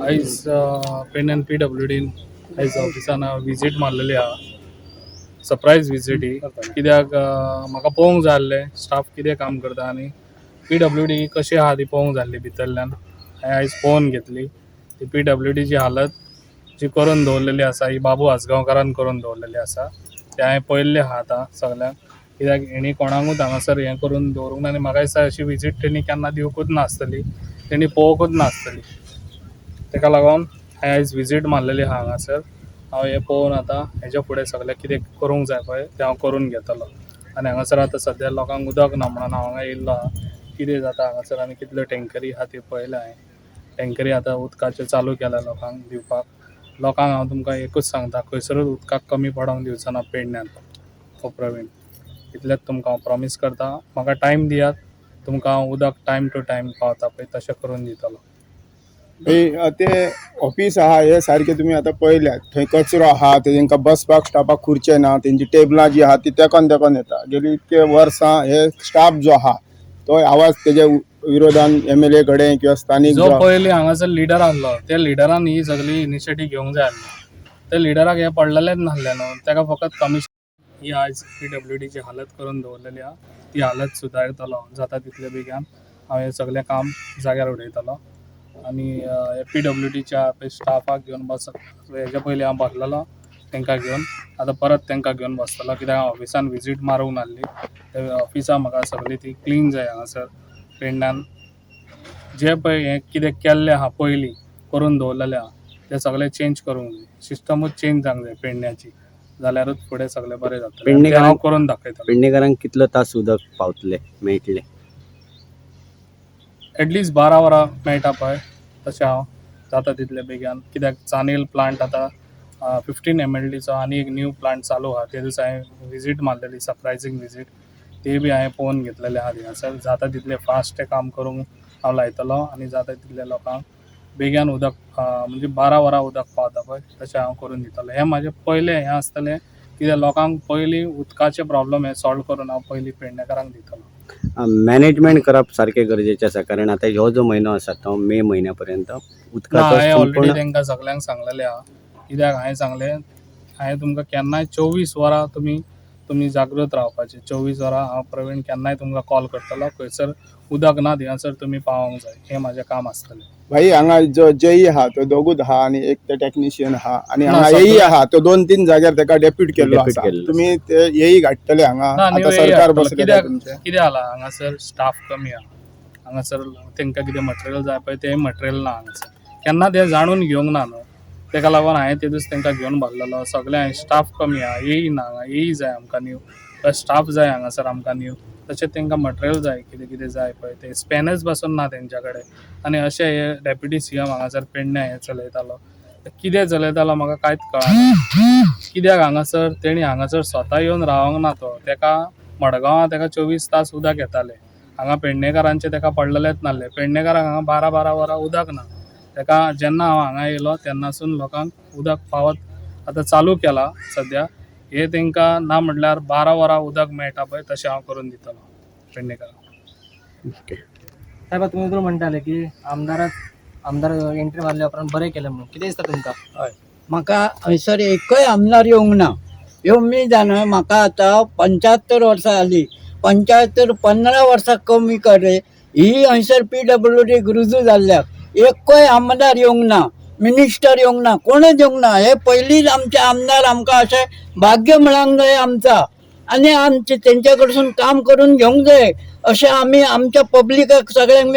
आयज pen end PWD आयज ऑफिसान विजीट मारलेली हा. सरप्राईज विजीट ही कित्याक म्हाका पळोवंक जाय आसलें स्टाफ कितें काम करता आनी PWD कशी आहा ती पळोवंक जाय आसली भितरल्यान. हांवें आयज पळोवन घेतली ती PWD ची हालत जी करून दवरलेली आसा ही बाबू आसगांवकारान करून दवरलेली आसा. ते हांवें पळयल्लें आहा आतां सगळ्यांक, कित्याक हेणी कोणाकूच हांगासर हें करून दवरूंक ना आनी म्हाका दिसता अशी विजीट तेणी केन्ना दिवंकूच नासतली, तेणी पळोवंकूच नासतली. तेका लागून हांवें आयज विजीट मारलेली आहा हांगासर. हांव हें पळोवन आतां हेच्या फुडें सगळें कितें करूंक जाय पळय तें हांव करून घेतलो. आनी हांगासर आतां सद्या लोकांक उदक ना म्हणून हांव हांगा येयल्लो आहा. कितें जाता हांगासर आनी कितल्यो टँकरी आहा त्यो पळयल्या हांवें. टँकरी आतां उदकाच्यो चालू केल्या लोकांक दिवपाक. लोकांक हांव तुमकां एकूच सांगता, खंयसरूच उदकाक कमी पडोंक दिवचो ना पेडण्यान हो प्रवीण. इतलेंच तुमकां हांव प्रॉमीस करता. म्हाका टायम दियात, तुमकां हांव उदक टायम टू टायम पावता पळय तशें करून दितलो. ते ऑफिस आहा हे सारखे तुम्ही आता पळयल्यात, थंय कचरो आहा, तेंका बसपाक स्टाफाक खुर्चे ना, तेंची टेबलां जी आहा ती तेकोन तेकोन येता. गेली इतके वर्सां हे स्टाफ जो आहा तो आवाज तेच्या विरोधान MLA कडेन किंवा स्थानीक जो पयलीं हांगासर लिडर आहलो त्या लिडरान ही सगळी इनिशिएटीव घेवंक जाय आहली. त्या लिडराक हे पडलेलेच नासले न्हू, तेका फकत कमिशन. ही आयज PWD ची हालत करून दवरलेली आहा. ती हालत सुदारतलो जाता तितले बेगीन. हांव हें सगळें काम जाग्यार उडयतलो आनी हे PWD च्या स्टाफाक घेवन हेच्या पयलीं हांव बसलेलो तांकां घेवन, आतां परत तांकां घेवन बसतलो कित्याक हांव ऑफिसान विजीट मारूंक नासली. ते ऑफिसा म्हाका सगळी ती क्लीन जाय हांगासर पेडण्यान. जे पळय हें कितें केल्लें आहा पयलीं करून दवरलेलें आहा तें सगळें चेंज करूंक जाय. सिस्टमूच चेंज जावंक जाय पेडण्याची, जाल्यारूच फुडें सगळें बरें जातलें. तें हांव करून दाखयतलों. पेडणेकारांक कितलो तास उदक पावतले मेळटले? एटलिस्ट 12 वरां मेळटा पळय तशें हांव जाता तितले बेगीन. कित्याक चानेल प्लांट आतां 15 MLDचो आनी एक न्यू प्लांट चालू आहा. ते दिसा हांवें विजीट मारलेली, सरप्रायझींग विजीट. ती बी हांवें पळोवन घेतलेले आहा थिंगासर. जाता तितलें फास्ट तें काम करूंक हांव लायतलो आनी जाता तितले लोकांक बेगीन उदक म्हणजे 12 वरां उदक पावता पळय तशें हांव करून दितलो. हें म्हाजें पयलें हें आसतलें कित्याक लोकांक पयलीं उदकाचे प्रॉब्लम हे सॉल्व करून हांव पयलीं पेडणेकारांक दितलो. मॅनेजमेंट करप सारकें गरजेचें आसा, कारण आतां ह्यो जो म्हयनो आसा तो मे म्हयन्या पर्यंत उदकाचो हांवें ऑलरेडी संपूर्ण तांकां सगळ्यांक सांगलेलें आहा. कित्याक हांवें सांगलें, हांवें तुमकां केन्नाय 24 वरां तुमी जागृत रावपाचें. 24 वरां हांव प्रवीण केन्नाय तुमकां कॉल करतलो. खंयसर उदक ना थिंगासर तुमी पावोंक जाय, हें म्हाजें काम आसतलें. भाई हांगा जो JE आहा तो दोगूच आहा आनी एक ते टेक्निशियन आहा आनी ना, हांगा सगळे- AE आहा तो 2-3 जाग्यार तेका डेप्यूट केल्लो Depute आसा. केल्लो तुम्ही ते AE घातले हांगा, ना, आता न्यू सरकार येयला. बसले कित्याक तुमचे. कितें जाला हांगासर स्टाफ कमी आहा. हांगासर तांकां कितें मटेरियल जाय पळय तें मटेरियल ना हांगासर. केन्ना ते जाणून घेवंक ना न्हू, तेका लागून हांवें ते दीस तांकां घेवन बसलेलो. सगळे हांवें स्टाफ कमी आहा, AE ना हांगा. AE जाय आमकां न्यू, स्टाफ जाय हांगासर आमकां न्यू. तशें तांकां मटेरियल जाय कितें कितें जाय पळय ते स्पॅनर्स पासून ना तेंच्या कडेन. आनी अशें हे डेप्युटी CM हांगासर पेडण्या हें चलयतालो. कितें चलयतालो म्हाका कांयच कळना. कित्याक हांगासर तेणी हांगासर स्वता येवन रावंक ना तो. तेका मडगांवां तेका 24 तास उदक येतालें. हांगा पेडणेकारांचे तेका पडलेलेच नासले. पेडणेकारांक हांगा 12-12 वरां उदक ना. तेका जेन्ना हांव हांगा येयलो तेन्नासून लोकांक उदक पावत आतां चालू केलां सद्या. हे तांकां ना म्हटल्यार 12 वरां उदक मेळटा पळय तशें हांव करून दितलो पेडणेकारांक. साहेब तुम्ही तर म्हणटाले की आमदार एंट्री मारल्या उपरांत बरें केलें म्हणून, कितें दिसता तुमकां? हय, म्हाका हयसर एकय आमदार येवंक ना. येवंक मी जाणं म्हाका आतां 75 वर्सां जाली. 75 15 वर्सां कमी करे ही हयसर PWD रुजू जाल्ल्याक एकय आमदार येवंक ना, मिनिस्टर येवंक ना, कोणच येवंक ना. हे पयलींच आमचे आमदार आमकां अशें भाग्य मेळोंक जाय आमचा आनी आमचे तेंच्या कडसून काम करून घेवंक जाय अशें आमी आमच्या पब्लिकाक सगळ्यांक